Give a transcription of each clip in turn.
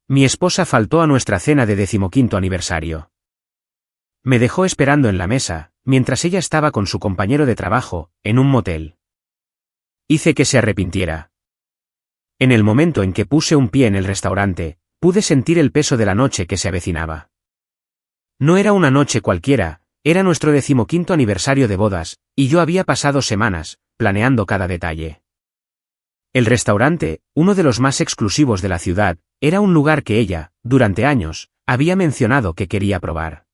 Mi esposa faltó a nuestra cena de 15º aniversario. Me dejó esperando en la mesa, mientras ella estaba con su compañero de trabajo, en un motel. Hice que se arrepintiera. En el momento en que puse un pie en el restaurante, pude sentir el peso de la noche que se avecinaba. No era una noche cualquiera, era nuestro 15º aniversario de bodas, y yo había pasado semanas, planeando cada detalle. El restaurante, uno de los más exclusivos de la ciudad, era un lugar que ella, durante años, había mencionado que quería probar.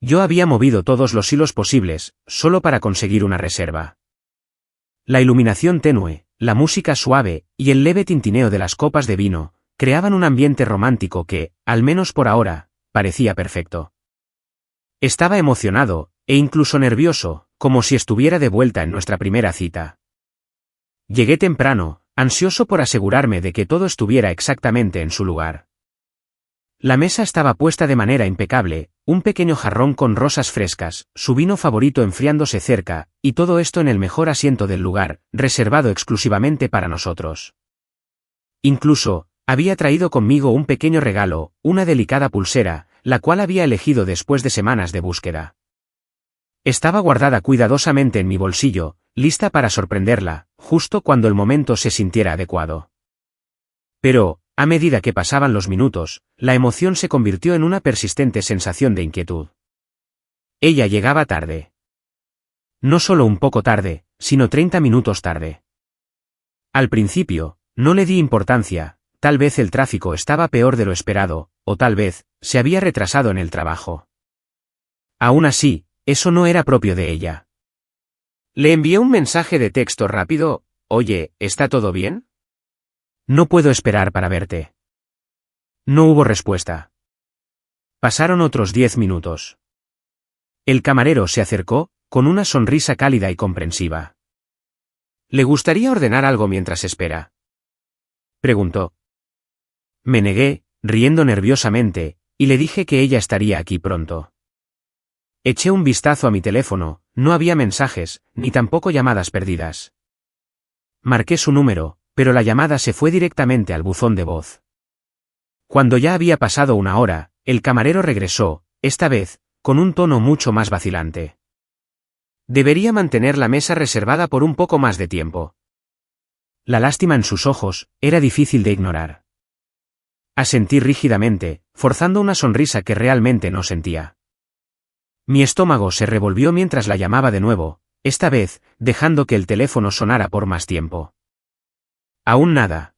Yo había movido todos los hilos posibles, solo para conseguir una reserva. La iluminación tenue, la música suave, y el leve tintineo de las copas de vino, creaban un ambiente romántico que, al menos por ahora, parecía perfecto. Estaba emocionado, e incluso nervioso, como si estuviera de vuelta en nuestra primera cita. Llegué temprano, ansioso por asegurarme de que todo estuviera exactamente en su lugar. La mesa estaba puesta de manera impecable, un pequeño jarrón con rosas frescas, su vino favorito enfriándose cerca, y todo esto en el mejor asiento del lugar, reservado exclusivamente para nosotros. Incluso, había traído conmigo un pequeño regalo, una delicada pulsera, la cual había elegido después de semanas de búsqueda. Estaba guardada cuidadosamente en mi bolsillo, lista para sorprenderla, justo cuando el momento se sintiera adecuado. Pero, a medida que pasaban los minutos, la emoción se convirtió en una persistente sensación de inquietud. Ella llegaba tarde. No solo un poco tarde, sino 30 minutos tarde. Al principio, no le di importancia, tal vez el tráfico estaba peor de lo esperado, o tal vez, se había retrasado en el trabajo. Aún así, eso no era propio de ella. Le envié un mensaje de texto rápido: «Oye, ¿está todo bien? No puedo esperar para verte». No hubo respuesta. Pasaron otros 10 minutos. El camarero se acercó, con una sonrisa cálida y comprensiva. «¿Le gustaría ordenar algo mientras espera?», preguntó. Me negué, riendo nerviosamente, y le dije que ella estaría aquí pronto. Eché un vistazo a mi teléfono, no había mensajes, ni tampoco llamadas perdidas. Marqué su número, pero la llamada se fue directamente al buzón de voz. Cuando ya había pasado una hora, el camarero regresó, esta vez, con un tono mucho más vacilante. Debería mantener la mesa reservada por un poco más de tiempo. La lástima en sus ojos era difícil de ignorar. Asentí rígidamente, forzando una sonrisa que realmente no sentía. Mi estómago se revolvió mientras la llamaba de nuevo, esta vez, dejando que el teléfono sonara por más tiempo. Aún nada.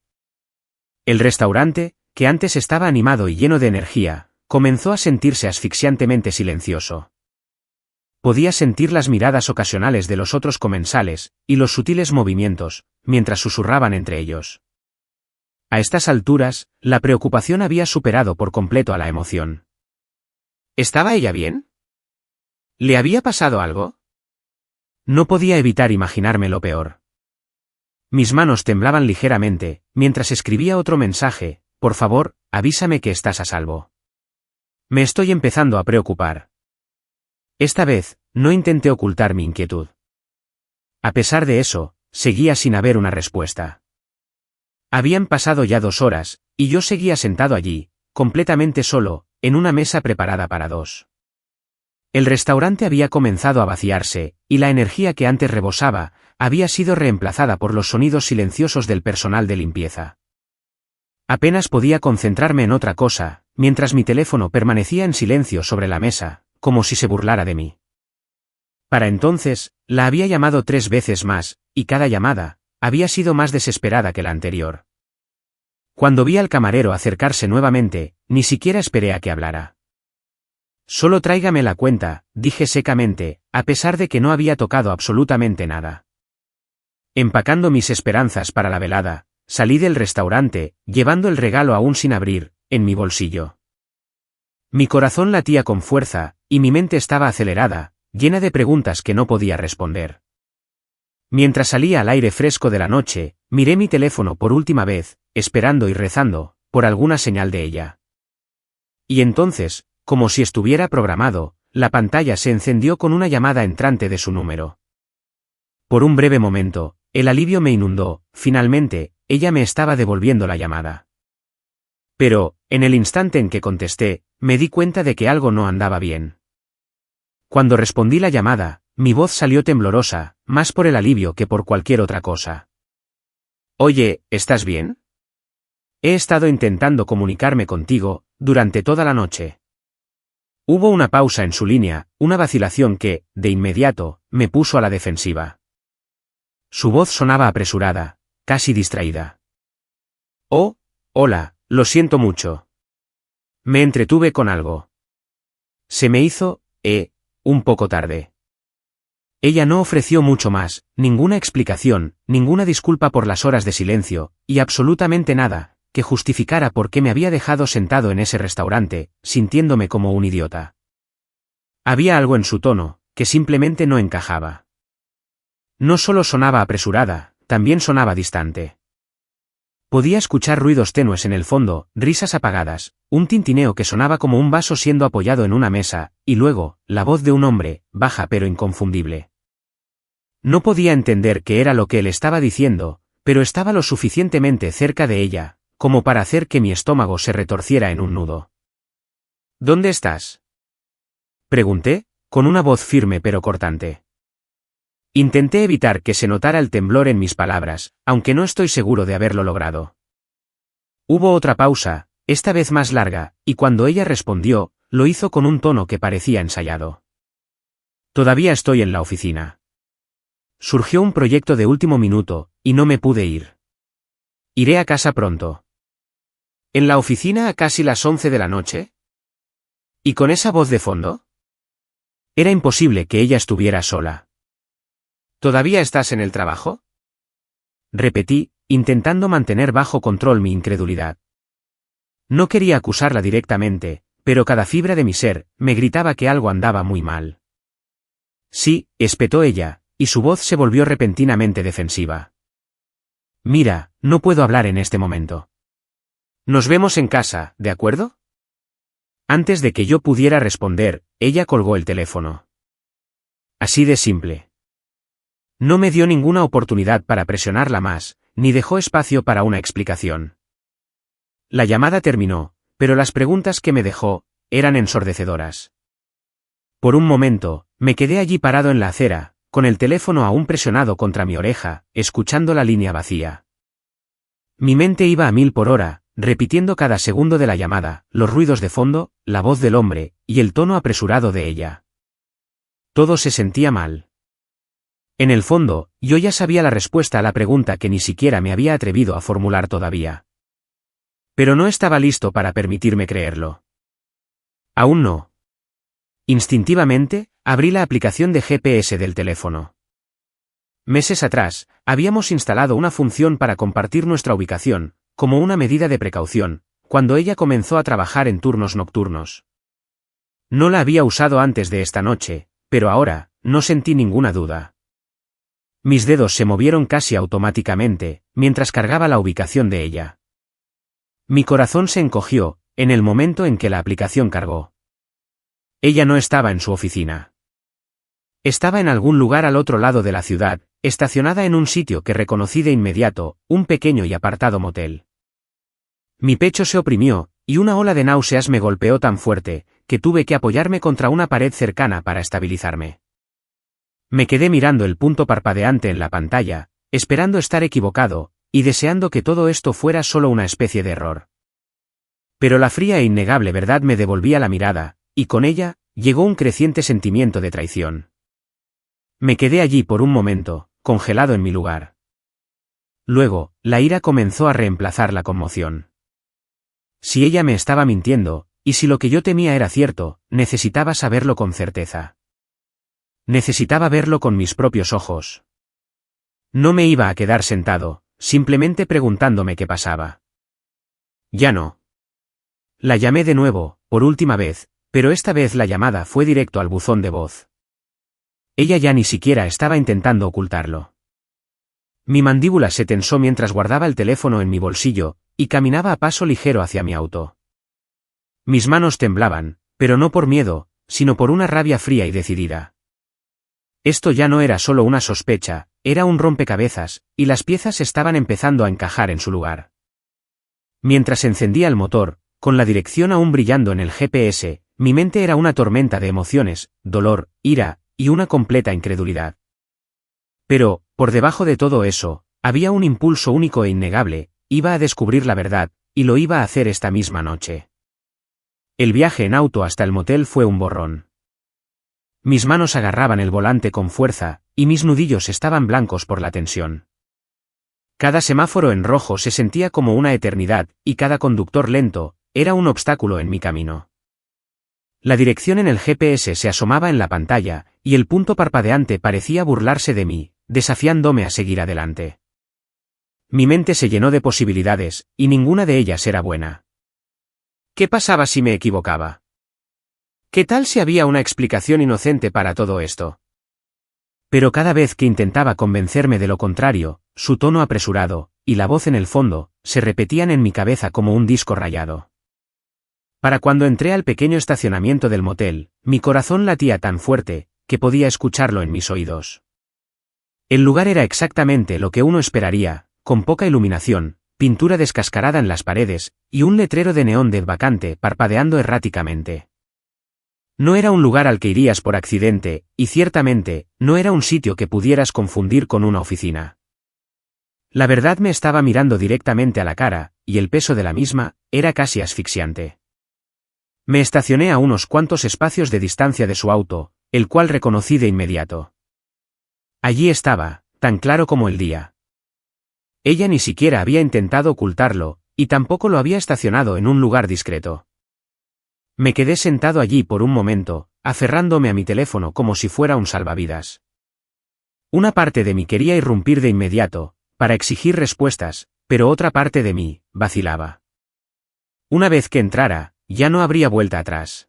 El restaurante, que antes estaba animado y lleno de energía, comenzó a sentirse asfixiantemente silencioso. Podía sentir las miradas ocasionales de los otros comensales, y los sutiles movimientos, mientras susurraban entre ellos. A estas alturas, la preocupación había superado por completo a la emoción. ¿Estaba ella bien? ¿Le había pasado algo? No podía evitar imaginarme lo peor. Mis manos temblaban ligeramente, mientras escribía otro mensaje: «Por favor, avísame que estás a salvo». Me estoy empezando a preocupar. Esta vez, no intenté ocultar mi inquietud. A pesar de eso, seguía sin haber una respuesta. Habían pasado ya 2 horas, y yo seguía sentado allí, completamente solo, en una mesa preparada para 2. El restaurante había comenzado a vaciarse, y la energía que antes rebosaba, había sido reemplazada por los sonidos silenciosos del personal de limpieza. Apenas podía concentrarme en otra cosa, mientras mi teléfono permanecía en silencio sobre la mesa, como si se burlara de mí. Para entonces, la había llamado 3 veces más, y cada llamada había sido más desesperada que la anterior. Cuando vi al camarero acercarse nuevamente, ni siquiera esperé a que hablara. «Solo tráigame la cuenta», dije secamente, a pesar de que no había tocado absolutamente nada. Empacando mis esperanzas para la velada, salí del restaurante, llevando el regalo aún sin abrir, en mi bolsillo. Mi corazón latía con fuerza, y mi mente estaba acelerada, llena de preguntas que no podía responder. Mientras salía al aire fresco de la noche, miré mi teléfono por última vez, esperando y rezando, por alguna señal de ella. Y entonces, como si estuviera programado, la pantalla se encendió con una llamada entrante de su número. Por un breve momento, el alivio me inundó, finalmente, ella me estaba devolviendo la llamada. Pero, en el instante en que contesté, me di cuenta de que algo no andaba bien. Cuando respondí la llamada, mi voz salió temblorosa, más por el alivio que por cualquier otra cosa. Oye, ¿estás bien? He estado intentando comunicarme contigo, durante toda la noche. Hubo una pausa en su línea, una vacilación que, de inmediato, me puso a la defensiva. Su voz sonaba apresurada, casi distraída. Oh, hola, lo siento mucho. Me entretuve con algo. Se me hizo, un poco tarde. Ella no ofreció mucho más, ninguna explicación, ninguna disculpa por las horas de silencio, y absolutamente nada, que justificara por qué me había dejado sentado en ese restaurante, sintiéndome como un idiota. Había algo en su tono, que simplemente no encajaba. No solo sonaba apresurada, también sonaba distante. Podía escuchar ruidos tenues en el fondo, risas apagadas, un tintineo que sonaba como un vaso siendo apoyado en una mesa, y luego, la voz de un hombre, baja pero inconfundible. No podía entender qué era lo que él estaba diciendo, pero estaba lo suficientemente cerca de ella, como para hacer que mi estómago se retorciera en un nudo. ¿Dónde estás?, pregunté, con una voz firme pero cortante. Intenté evitar que se notara el temblor en mis palabras, aunque no estoy seguro de haberlo logrado. Hubo otra pausa, esta vez más larga, y cuando ella respondió, lo hizo con un tono que parecía ensayado. Todavía estoy en la oficina. Surgió un proyecto de último minuto, y no me pude ir. Iré a casa pronto. ¿En la oficina a casi las 11 de la noche? ¿Y con esa voz de fondo? Era imposible que ella estuviera sola. ¿Todavía estás en el trabajo?, repetí, intentando mantener bajo control mi incredulidad. No quería acusarla directamente, pero cada fibra de mi ser me gritaba que algo andaba muy mal. Sí, espetó ella, y su voz se volvió repentinamente defensiva. Mira, no puedo hablar en este momento. Nos vemos en casa, ¿de acuerdo? Antes de que yo pudiera responder, ella colgó el teléfono. Así de simple. No me dio ninguna oportunidad para presionarla más, ni dejó espacio para una explicación. La llamada terminó, pero las preguntas que me dejó eran ensordecedoras. Por un momento, me quedé allí parado en la acera, con el teléfono aún presionado contra mi oreja, escuchando la línea vacía. Mi mente iba a 1000 por hora, repitiendo cada segundo de la llamada, los ruidos de fondo, la voz del hombre, y el tono apresurado de ella. Todo se sentía mal. En el fondo, yo ya sabía la respuesta a la pregunta que ni siquiera me había atrevido a formular todavía. Pero no estaba listo para permitirme creerlo. Aún no. Instintivamente, abrí la aplicación de GPS del teléfono. Meses atrás, habíamos instalado una función para compartir nuestra ubicación, como una medida de precaución, cuando ella comenzó a trabajar en turnos nocturnos. No la había usado antes de esta noche, pero ahora, no sentí ninguna duda. Mis dedos se movieron casi automáticamente, mientras cargaba la ubicación de ella. Mi corazón se encogió, en el momento en que la aplicación cargó. Ella no estaba en su oficina. Estaba en algún lugar al otro lado de la ciudad, estacionada en un sitio que reconocí de inmediato, un pequeño y apartado motel. Mi pecho se oprimió, y una ola de náuseas me golpeó tan fuerte, que tuve que apoyarme contra una pared cercana para estabilizarme. Me quedé mirando el punto parpadeante en la pantalla, esperando estar equivocado, y deseando que todo esto fuera solo una especie de error. Pero la fría e innegable verdad me devolvía la mirada, y con ella, llegó un creciente sentimiento de traición. Me quedé allí por un momento, congelado en mi lugar. Luego, la ira comenzó a reemplazar la conmoción. Si ella me estaba mintiendo, y si lo que yo temía era cierto, necesitaba saberlo con certeza. Necesitaba verlo con mis propios ojos. No me iba a quedar sentado, simplemente preguntándome qué pasaba. Ya no. La llamé de nuevo, por última vez, pero esta vez la llamada fue directo al buzón de voz. Ella ya ni siquiera estaba intentando ocultarlo. Mi mandíbula se tensó mientras guardaba el teléfono en mi bolsillo, y caminaba a paso ligero hacia mi auto. Mis manos temblaban, pero no por miedo, sino por una rabia fría y decidida. Esto ya no era solo una sospecha, era un rompecabezas, y las piezas estaban empezando a encajar en su lugar. Mientras encendía el motor, con la dirección aún brillando en el GPS, mi mente era una tormenta de emociones, dolor, ira, y una completa incredulidad. Pero, por debajo de todo eso, había un impulso único e innegable: iba a descubrir la verdad, y lo iba a hacer esta misma noche. El viaje en auto hasta el motel fue un borrón. Mis manos agarraban el volante con fuerza, y mis nudillos estaban blancos por la tensión. Cada semáforo en rojo se sentía como una eternidad, y cada conductor lento era un obstáculo en mi camino. La dirección en el GPS se asomaba en la pantalla, y el punto parpadeante parecía burlarse de mí, desafiándome a seguir adelante. Mi mente se llenó de posibilidades, y ninguna de ellas era buena. ¿Qué pasaba si me equivocaba? ¿Qué tal si había una explicación inocente para todo esto? Pero cada vez que intentaba convencerme de lo contrario, su tono apresurado, y la voz en el fondo, se repetían en mi cabeza como un disco rayado. Para cuando entré al pequeño estacionamiento del motel, mi corazón latía tan fuerte, que podía escucharlo en mis oídos. El lugar era exactamente lo que uno esperaría, con poca iluminación, pintura descascarada en las paredes, y un letrero de neón de vacante parpadeando erráticamente. No era un lugar al que irías por accidente, y ciertamente, no era un sitio que pudieras confundir con una oficina. La verdad me estaba mirando directamente a la cara, y el peso de la misma era casi asfixiante. Me estacioné a unos cuantos espacios de distancia de su auto, el cual reconocí de inmediato. Allí estaba, tan claro como el día. Ella ni siquiera había intentado ocultarlo, y tampoco lo había estacionado en un lugar discreto. Me quedé sentado allí por un momento, aferrándome a mi teléfono como si fuera un salvavidas. Una parte de mí quería irrumpir de inmediato, para exigir respuestas, pero otra parte de mí vacilaba. Una vez que entrara, ya no habría vuelta atrás.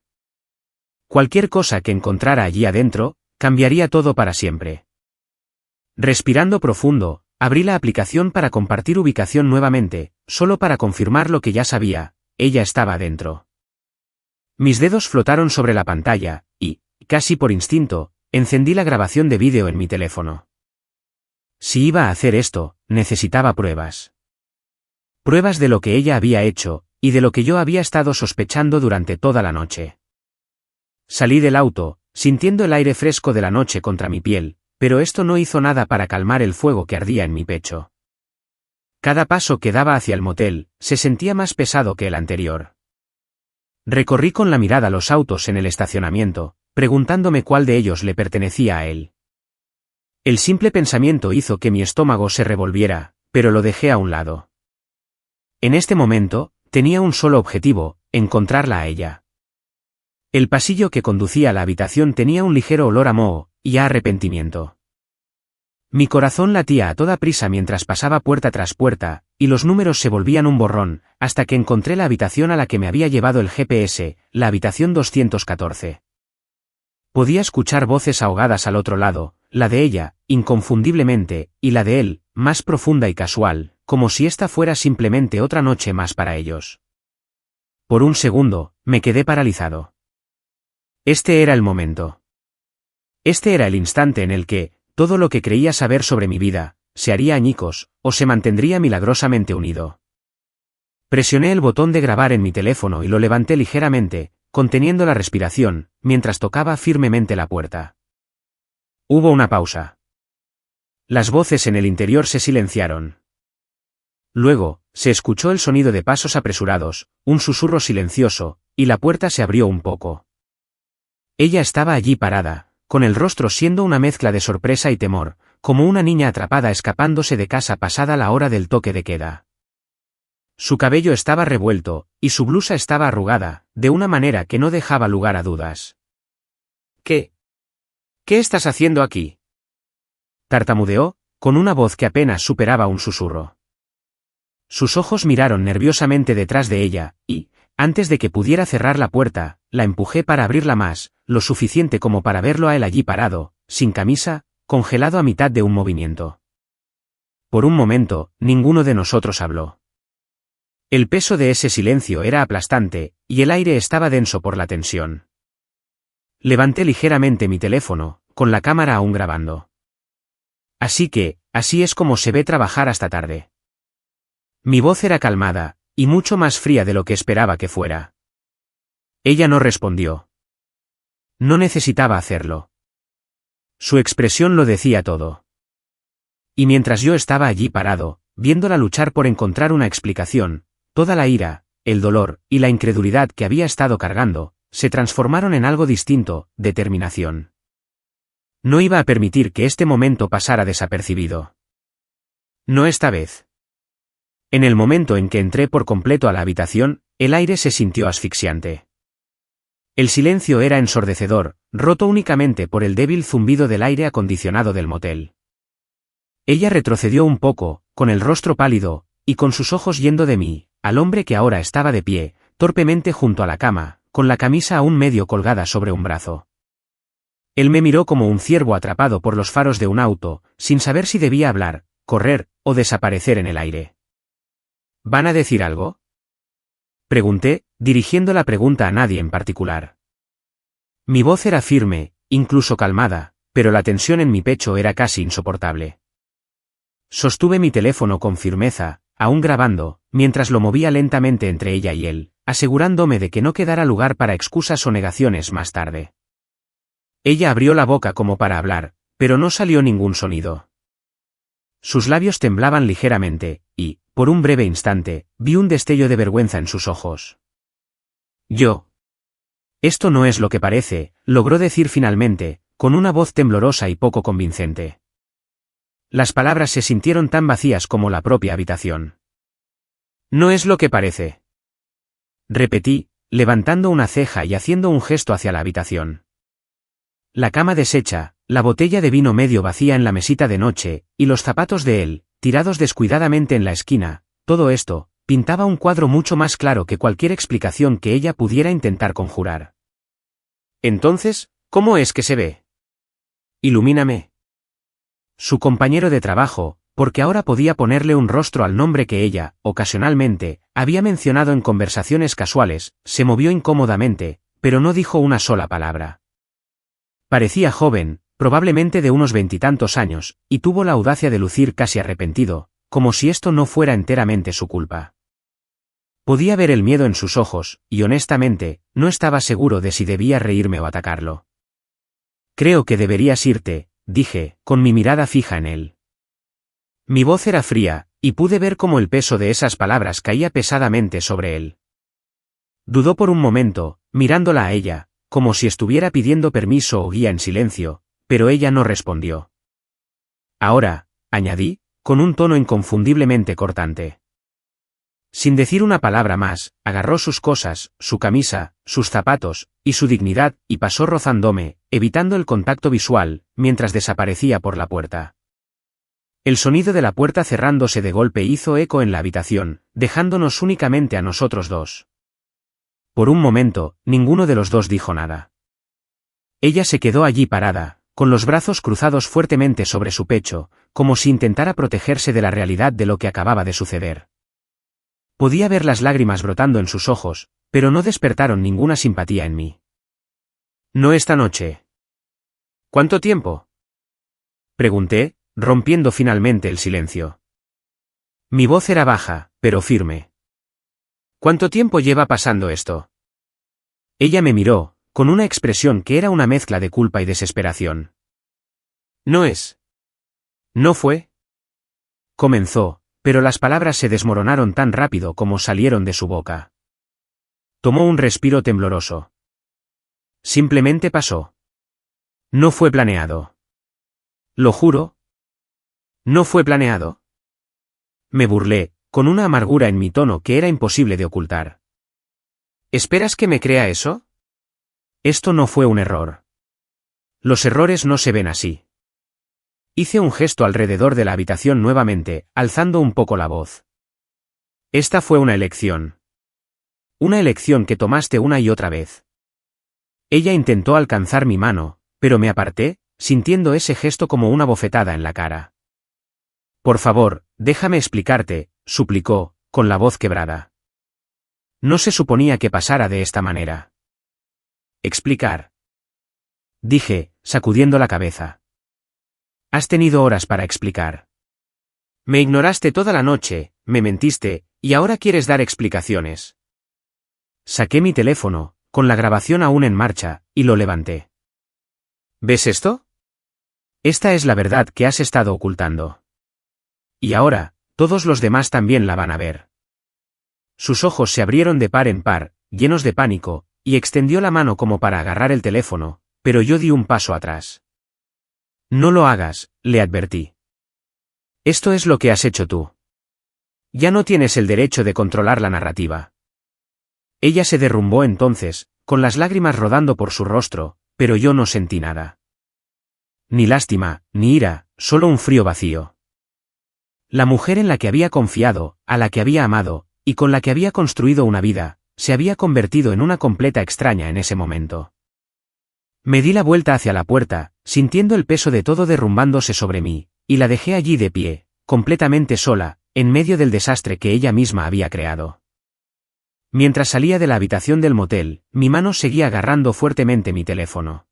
Cualquier cosa que encontrara allí adentro, cambiaría todo para siempre. Respirando profundo, abrí la aplicación para compartir ubicación nuevamente, solo para confirmar lo que ya sabía: ella estaba adentro. Mis dedos flotaron sobre la pantalla, y, casi por instinto, encendí la grabación de vídeo en mi teléfono. Si iba a hacer esto, necesitaba pruebas. Pruebas de lo que ella había hecho, y de lo que yo había estado sospechando durante toda la noche. Salí del auto, sintiendo el aire fresco de la noche contra mi piel, pero esto no hizo nada para calmar el fuego que ardía en mi pecho. Cada paso que daba hacia el motel, se sentía más pesado que el anterior. Recorrí con la mirada los autos en el estacionamiento, preguntándome cuál de ellos le pertenecía a él. El simple pensamiento hizo que mi estómago se revolviera, pero lo dejé a un lado. En este momento, tenía un solo objetivo: encontrarla a ella. El pasillo que conducía a la habitación tenía un ligero olor a moho, y a arrepentimiento. Mi corazón latía a toda prisa mientras pasaba puerta tras puerta, y los números se volvían un borrón, hasta que encontré la habitación a la que me había llevado el GPS, la habitación 214. Podía escuchar voces ahogadas al otro lado, la de ella, inconfundiblemente, y la de él, más profunda y casual, como si esta fuera simplemente otra noche más para ellos. Por un segundo, me quedé paralizado. Este era el momento. Este era el instante en el que, todo lo que creía saber sobre mi vida, se haría añicos, o se mantendría milagrosamente unido. Presioné el botón de grabar en mi teléfono y lo levanté ligeramente, conteniendo la respiración, mientras tocaba firmemente la puerta. Hubo una pausa. Las voces en el interior se silenciaron. Luego, se escuchó el sonido de pasos apresurados, un susurro silencioso, y la puerta se abrió un poco. Ella estaba allí parada, con el rostro siendo una mezcla de sorpresa y temor, como una niña atrapada escapándose de casa pasada la hora del toque de queda. Su cabello estaba revuelto, y su blusa estaba arrugada, de una manera que no dejaba lugar a dudas. ¿Qué estás haciendo aquí?, tartamudeó, con una voz que apenas superaba un susurro. Sus ojos miraron nerviosamente detrás de ella, y, antes de que pudiera cerrar la puerta, la empujé para abrirla más, lo suficiente como para verlo a él allí parado, sin camisa, congelado a mitad de un movimiento. Por un momento, ninguno de nosotros habló. El peso de ese silencio era aplastante, y el aire estaba denso por la tensión. Levanté ligeramente mi teléfono, con la cámara aún grabando. Así es como se ve trabajar hasta tarde. Mi voz era calmada, y mucho más fría de lo que esperaba que fuera. Ella no respondió. No necesitaba hacerlo. Su expresión lo decía todo. Y mientras yo estaba allí parado, viéndola luchar por encontrar una explicación, toda la ira, el dolor y la incredulidad que había estado cargando, se transformaron en algo distinto, determinación. No iba a permitir que este momento pasara desapercibido. No esta vez. En el momento en que entré por completo a la habitación, el aire se sintió asfixiante. El silencio era ensordecedor, roto únicamente por el débil zumbido del aire acondicionado del motel. Ella retrocedió un poco, con el rostro pálido, y con sus ojos yendo de mí, al hombre que ahora estaba de pie, torpemente junto a la cama, con la camisa aún medio colgada sobre un brazo. Él me miró como un ciervo atrapado por los faros de un auto, sin saber si debía hablar, correr, o desaparecer en el aire. ¿Van a decir algo?, pregunté, dirigiendo la pregunta a nadie en particular. Mi voz era firme, incluso calmada, pero la tensión en mi pecho era casi insoportable. Sostuve mi teléfono con firmeza, aún grabando, mientras lo movía lentamente entre ella y él, asegurándome de que no quedara lugar para excusas o negaciones más tarde. Ella abrió la boca como para hablar, pero no salió ningún sonido. Sus labios temblaban ligeramente, y, por un breve instante, vi un destello de vergüenza en sus ojos. Esto no es lo que parece, logró decir finalmente, con una voz temblorosa y poco convincente. Las palabras se sintieron tan vacías como la propia habitación. No es lo que parece, repetí, levantando una ceja y haciendo un gesto hacia la habitación. La cama deshecha, la botella de vino medio vacía en la mesita de noche, y los zapatos de él, tirados descuidadamente en la esquina, todo esto, pintaba un cuadro mucho más claro que cualquier explicación que ella pudiera intentar conjurar. Entonces, ¿cómo es que se ve? Ilumíname. Su compañero de trabajo, porque ahora podía ponerle un rostro al nombre que ella, ocasionalmente, había mencionado en conversaciones casuales, se movió incómodamente, pero no dijo una sola palabra. Parecía joven, probablemente de unos 20 años, y tuvo la audacia de lucir casi arrepentido, como si esto no fuera enteramente su culpa. Podía ver el miedo en sus ojos, y honestamente, no estaba seguro de si debía reírme o atacarlo. Creo que deberías irte, dije, con mi mirada fija en él. Mi voz era fría, y pude ver cómo el peso de esas palabras caía pesadamente sobre él. Dudó por un momento, mirándola a ella, como si estuviera pidiendo permiso o guía en silencio, pero ella no respondió. Ahora, añadí, con un tono inconfundiblemente cortante. Sin decir una palabra más, agarró sus cosas, su camisa, sus zapatos, y su dignidad, y pasó rozándome, evitando el contacto visual, mientras desaparecía por la puerta. El sonido de la puerta cerrándose de golpe hizo eco en la habitación, dejándonos únicamente a nosotros dos. Por un momento, ninguno de los dos dijo nada. Ella se quedó allí parada, con los brazos cruzados fuertemente sobre su pecho, como si intentara protegerse de la realidad de lo que acababa de suceder. Podía ver las lágrimas brotando en sus ojos, pero no despertaron ninguna simpatía en mí. No esta noche. ¿Cuánto tiempo?, pregunté, rompiendo finalmente el silencio. Mi voz era baja, pero firme. ¿Cuánto tiempo lleva pasando esto? Ella me miró, con una expresión que era una mezcla de culpa y desesperación. ¿No fue? Comenzó, pero las palabras se desmoronaron tan rápido como salieron de su boca. Tomó un respiro tembloroso. Simplemente pasó. No fue planeado. Lo juro. ¿No fue planeado? Me burlé, con una amargura en mi tono que era imposible de ocultar. ¿Esperas que me crea eso? Esto no fue un error. Los errores no se ven así. Hice un gesto alrededor de la habitación nuevamente, alzando un poco la voz. Esta fue una elección. Una elección que tomaste una y otra vez. Ella intentó alcanzar mi mano, pero me aparté, sintiendo ese gesto como una bofetada en la cara. Por favor, déjame explicarte, suplicó, con la voz quebrada. No se suponía que pasara de esta manera. Explicar. Dije, sacudiendo la cabeza. Has tenido horas para explicar. Me ignoraste toda la noche, me mentiste, ¿Y ahora quieres dar explicaciones? Saqué mi teléfono, con la grabación aún en marcha, y lo levanté. ¿Ves esto? Esta es la verdad que has estado ocultando. Y ahora, todos los demás también la van a ver. Sus ojos se abrieron de par en par, llenos de pánico, y extendió la mano como para agarrar el teléfono, pero yo di un paso atrás. No lo hagas, le advertí. Esto es lo que has hecho tú. Ya no tienes el derecho de controlar la narrativa. Ella se derrumbó entonces, con las lágrimas rodando por su rostro, pero yo no sentí nada. Ni lástima, ni ira, solo un frío vacío. La mujer en la que había confiado, a la que había amado, y con la que había construido una vida, se había convertido en una completa extraña en ese momento. Me di la vuelta hacia la puerta, sintiendo el peso de todo derrumbándose sobre mí, y la dejé allí de pie, completamente sola, en medio del desastre que ella misma había creado. Mientras salía de la habitación del motel, mi mano seguía agarrando fuertemente mi teléfono.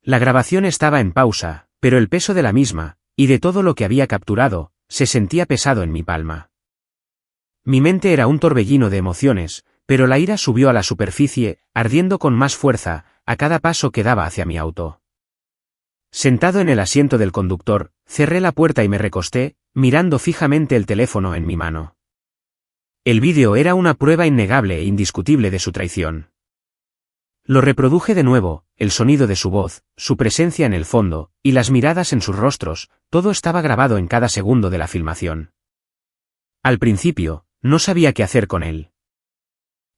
La grabación estaba en pausa, pero el peso de la misma, y de todo lo que había capturado, se sentía pesado en mi palma. Mi mente era un torbellino de emociones, pero la ira subió a la superficie, ardiendo con más fuerza, a cada paso que daba hacia mi auto. Sentado en el asiento del conductor, cerré la puerta y me recosté, mirando fijamente el teléfono en mi mano. El vídeo era una prueba innegable e indiscutible de su traición. Lo reproduje de nuevo, el sonido de su voz, su presencia en el fondo, y las miradas en sus rostros, todo estaba grabado en cada segundo de la filmación. Al principio, no sabía qué hacer con él.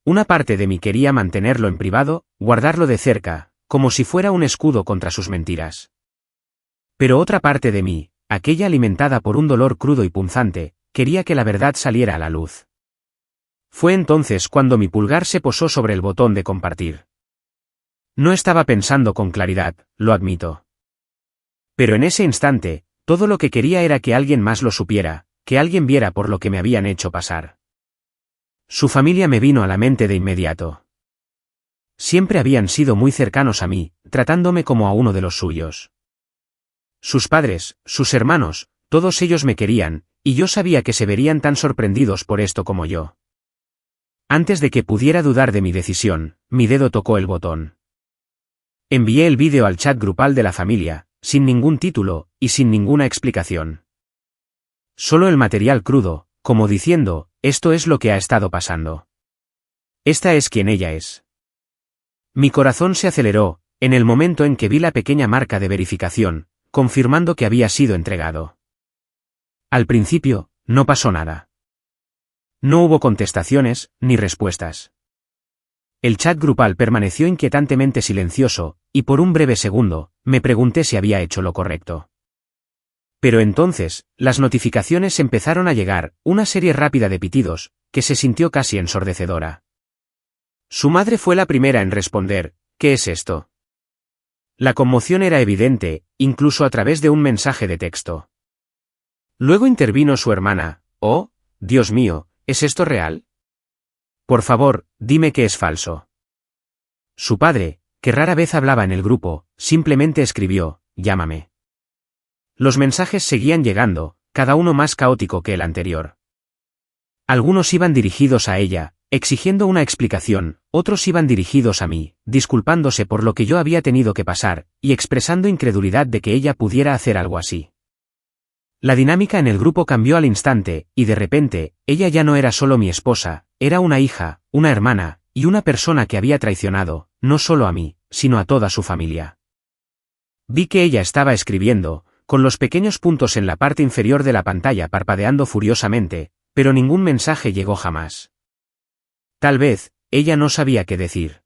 Una parte de mí quería mantenerlo en privado, guardarlo de cerca, como si fuera un escudo contra sus mentiras. Pero otra parte de mí, aquella alimentada por un dolor crudo y punzante, quería que la verdad saliera a la luz. Fue entonces cuando mi pulgar se posó sobre el botón de compartir. No estaba pensando con claridad, lo admito. Pero en ese instante, todo lo que quería era que alguien más lo supiera, que alguien viera por lo que me habían hecho pasar. Su familia me vino a la mente de inmediato. Siempre habían sido muy cercanos a mí, tratándome como a uno de los suyos. Sus padres, sus hermanos, todos ellos me querían, y yo sabía que se verían tan sorprendidos por esto como yo. Antes de que pudiera dudar de mi decisión, mi dedo tocó el botón. Envié el vídeo al chat grupal de la familia, sin ningún título, y sin ninguna explicación. Solo el material crudo, como diciendo, esto es lo que ha estado pasando. Esta es quien ella es. Mi corazón se aceleró, en el momento en que vi la pequeña marca de verificación, confirmando que había sido entregado. Al principio, no pasó nada. No hubo contestaciones, ni respuestas. El chat grupal permaneció inquietantemente silencioso, y por un breve segundo, me pregunté si había hecho lo correcto. Pero entonces, las notificaciones empezaron a llegar, una serie rápida de pitidos, que se sintió casi ensordecedora. Su madre fue la primera en responder, ¿qué es esto? La conmoción era evidente, incluso a través de un mensaje de texto. Luego intervino su hermana, oh, Dios mío, ¿es esto real? Por favor, dime que es falso. Su padre, que rara vez hablaba en el grupo, simplemente escribió, llámame. Los mensajes seguían llegando, cada uno más caótico que el anterior. Algunos iban dirigidos a ella, exigiendo una explicación, otros iban dirigidos a mí, disculpándose por lo que yo había tenido que pasar, y expresando incredulidad de que ella pudiera hacer algo así. La dinámica en el grupo cambió al instante, y de repente, ella ya no era solo mi esposa, era una hija, una hermana, y una persona que había traicionado, no solo a mí, sino a toda su familia. Vi que ella estaba escribiendo, con los pequeños puntos en la parte inferior de la pantalla parpadeando furiosamente, pero ningún mensaje llegó jamás. Tal vez, ella no sabía qué decir.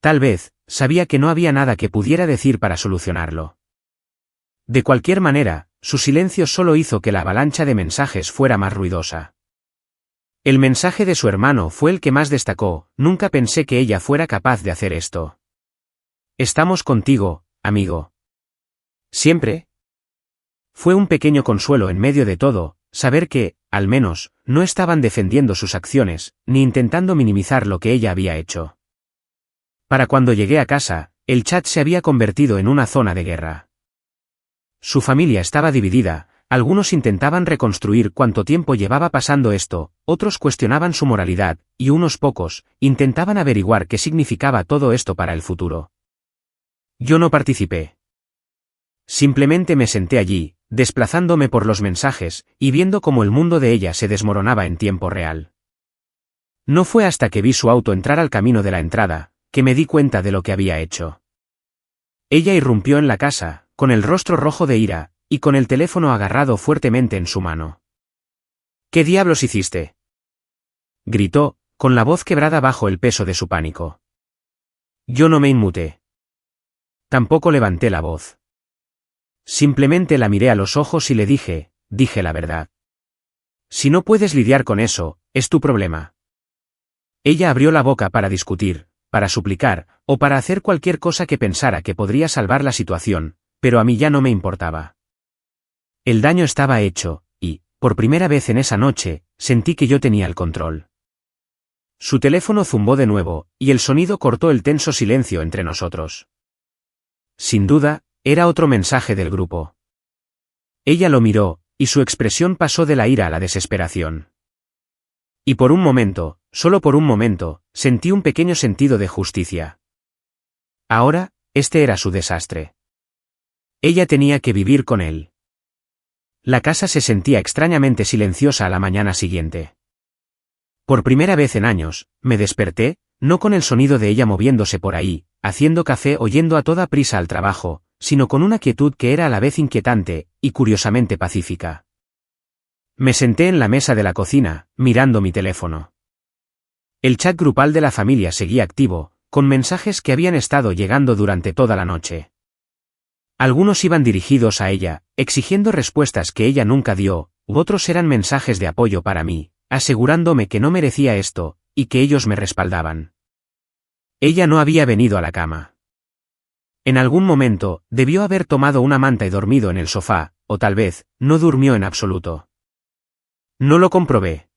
Tal vez, sabía que no había nada que pudiera decir para solucionarlo. De cualquier manera, su silencio solo hizo que la avalancha de mensajes fuera más ruidosa. El mensaje de su hermano fue el que más destacó, nunca pensé que ella fuera capaz de hacer esto. Estamos contigo, amigo. ¿Siempre? Fue un pequeño consuelo en medio de todo, saber que, al menos, no estaban defendiendo sus acciones, ni intentando minimizar lo que ella había hecho. Para cuando llegué a casa, el chat se había convertido en una zona de guerra. Su familia estaba dividida, Algunos intentaban reconstruir cuánto tiempo llevaba pasando esto, otros cuestionaban su moralidad, y unos pocos intentaban averiguar qué significaba todo esto para el futuro. Yo no participé. Simplemente me senté allí, desplazándome por los mensajes, y viendo cómo el mundo de ella se desmoronaba en tiempo real. No fue hasta que vi su auto entrar al camino de la entrada, que me di cuenta de lo que había hecho. Ella irrumpió en la casa, con el rostro rojo de ira, y con el teléfono agarrado fuertemente en su mano. ¿Qué diablos hiciste?, gritó, con la voz quebrada bajo el peso de su pánico. Yo no me inmuté. Tampoco levanté la voz. Simplemente la miré a los ojos y le dije la verdad. Si no puedes lidiar con eso, es tu problema. Ella abrió la boca para discutir, para suplicar, o para hacer cualquier cosa que pensara que podría salvar la situación, pero a mí ya no me importaba. El daño estaba hecho, y, por primera vez en esa noche, sentí que yo tenía el control. Su teléfono zumbó de nuevo, y el sonido cortó el tenso silencio entre nosotros. Sin duda, era otro mensaje del grupo. Ella lo miró, y su expresión pasó de la ira a la desesperación. Y por un momento, solo por un momento, sentí un pequeño sentido de justicia. Ahora, este era su desastre. Ella tenía que vivir con él. La casa se sentía extrañamente silenciosa a la mañana siguiente. Por primera vez en años, me desperté, no con el sonido de ella moviéndose por ahí, haciendo café o yendo a toda prisa al trabajo, sino con una quietud que era a la vez inquietante, y curiosamente pacífica. Me senté en la mesa de la cocina, mirando mi teléfono. El chat grupal de la familia seguía activo, con mensajes que habían estado llegando durante toda la noche. Algunos iban dirigidos a ella, exigiendo respuestas que ella nunca dio, u otros eran mensajes de apoyo para mí, asegurándome que no merecía esto, y que ellos me respaldaban. Ella no había venido a la cama. En algún momento, debió haber tomado una manta y dormido en el sofá, o tal vez, no durmió en absoluto. No lo comprobé.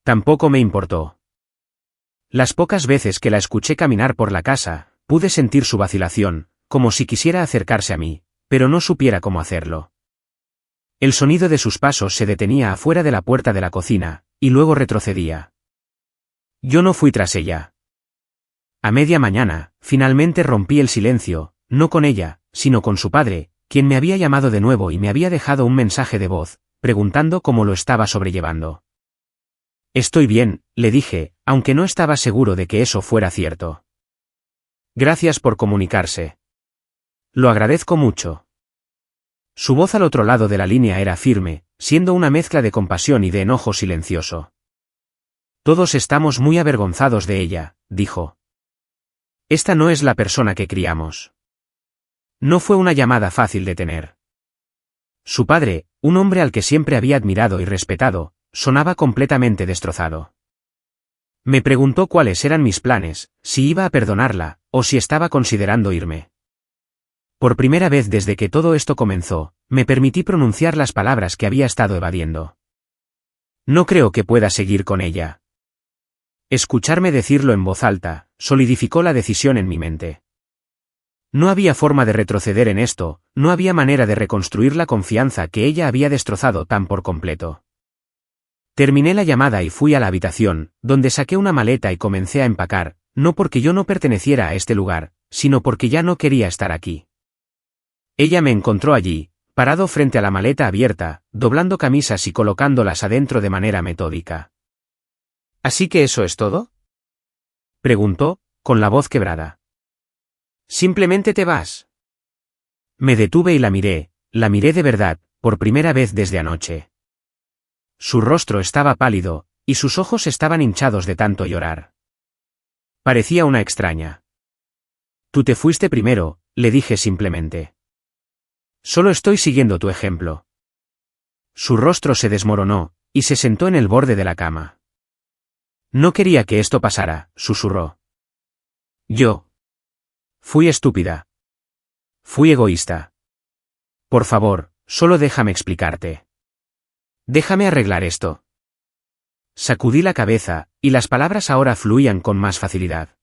Tampoco me importó. Las pocas veces que la escuché caminar por la casa, pude sentir su vacilación, como si quisiera acercarse a mí, pero no supiera cómo hacerlo. El sonido de sus pasos se detenía afuera de la puerta de la cocina, y luego retrocedía. Yo no fui tras ella. A media mañana, finalmente rompí el silencio, no con ella, sino con su padre, quien me había llamado de nuevo y me había dejado un mensaje de voz, preguntando cómo lo estaba sobrellevando. Estoy bien, le dije, aunque no estaba seguro de que eso fuera cierto. Gracias por comunicarse. Lo agradezco mucho. Su voz al otro lado de la línea era firme, siendo una mezcla de compasión y de enojo silencioso. Todos estamos muy avergonzados de ella, dijo. Esta no es la persona que criamos. No fue una llamada fácil de tener. Su padre, un hombre al que siempre había admirado y respetado, sonaba completamente destrozado. Me preguntó cuáles eran mis planes, si iba a perdonarla, o si estaba considerando irme. Por primera vez desde que todo esto comenzó, me permití pronunciar las palabras que había estado evadiendo. No creo que pueda seguir con ella. Escucharme decirlo en voz alta, solidificó la decisión en mi mente. No había forma de retroceder en esto, no había manera de reconstruir la confianza que ella había destrozado tan por completo. Terminé la llamada y fui a la habitación, donde saqué una maleta y comencé a empacar, no porque yo no perteneciera a este lugar, sino porque ya no quería estar aquí. Ella me encontró allí, parado frente a la maleta abierta, doblando camisas y colocándolas adentro de manera metódica. ¿Así que eso es todo?, preguntó, con la voz quebrada. ¿Simplemente te vas? Me detuve y la miré de verdad, por primera vez desde anoche. Su rostro estaba pálido, y sus ojos estaban hinchados de tanto llorar. Parecía una extraña. Tú te fuiste primero, le dije simplemente. Solo estoy siguiendo tu ejemplo. Su rostro se desmoronó, y se sentó en el borde de la cama. No quería que esto pasara, susurró. Yo. Fui estúpida. Fui egoísta. Por favor, solo déjame explicarte. Déjame arreglar esto. Sacudí la cabeza, y las palabras ahora fluían con más facilidad.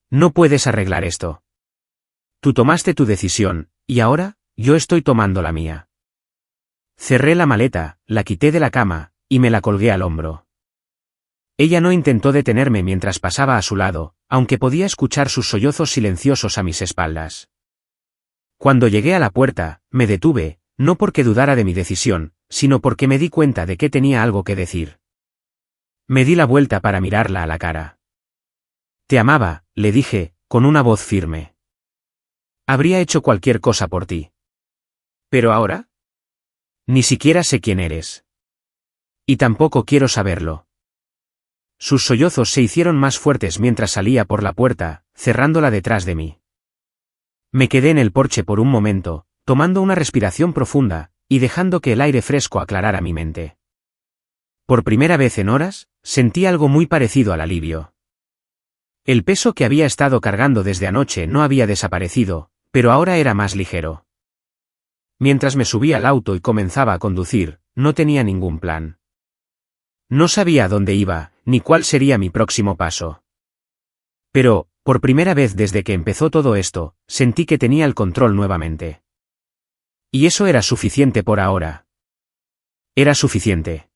No puedes arreglar esto. Tú tomaste tu decisión, y ahora, yo estoy tomando la mía. Cerré la maleta, la quité de la cama, y me la colgué al hombro. Ella no intentó detenerme mientras pasaba a su lado, aunque podía escuchar sus sollozos silenciosos a mis espaldas. Cuando llegué a la puerta, me detuve, no porque dudara de mi decisión, sino porque me di cuenta de que tenía algo que decir. Me di la vuelta para mirarla a la cara. Te amaba, le dije, con una voz firme. Habría hecho cualquier cosa por ti. ¿Pero ahora? Ni siquiera sé quién eres. Y tampoco quiero saberlo. Sus sollozos se hicieron más fuertes mientras salía por la puerta, cerrándola detrás de mí. Me quedé en el porche por un momento, tomando una respiración profunda, y dejando que el aire fresco aclarara mi mente. Por primera vez en horas, sentí algo muy parecido al alivio. El peso que había estado cargando desde anoche no había desaparecido, pero ahora era más ligero. Mientras me subí al auto y comenzaba a conducir, no tenía ningún plan. No sabía a dónde iba, ni cuál sería mi próximo paso. Pero, por primera vez desde que empezó todo esto, sentí que tenía el control nuevamente. Y eso era suficiente por ahora. Era suficiente.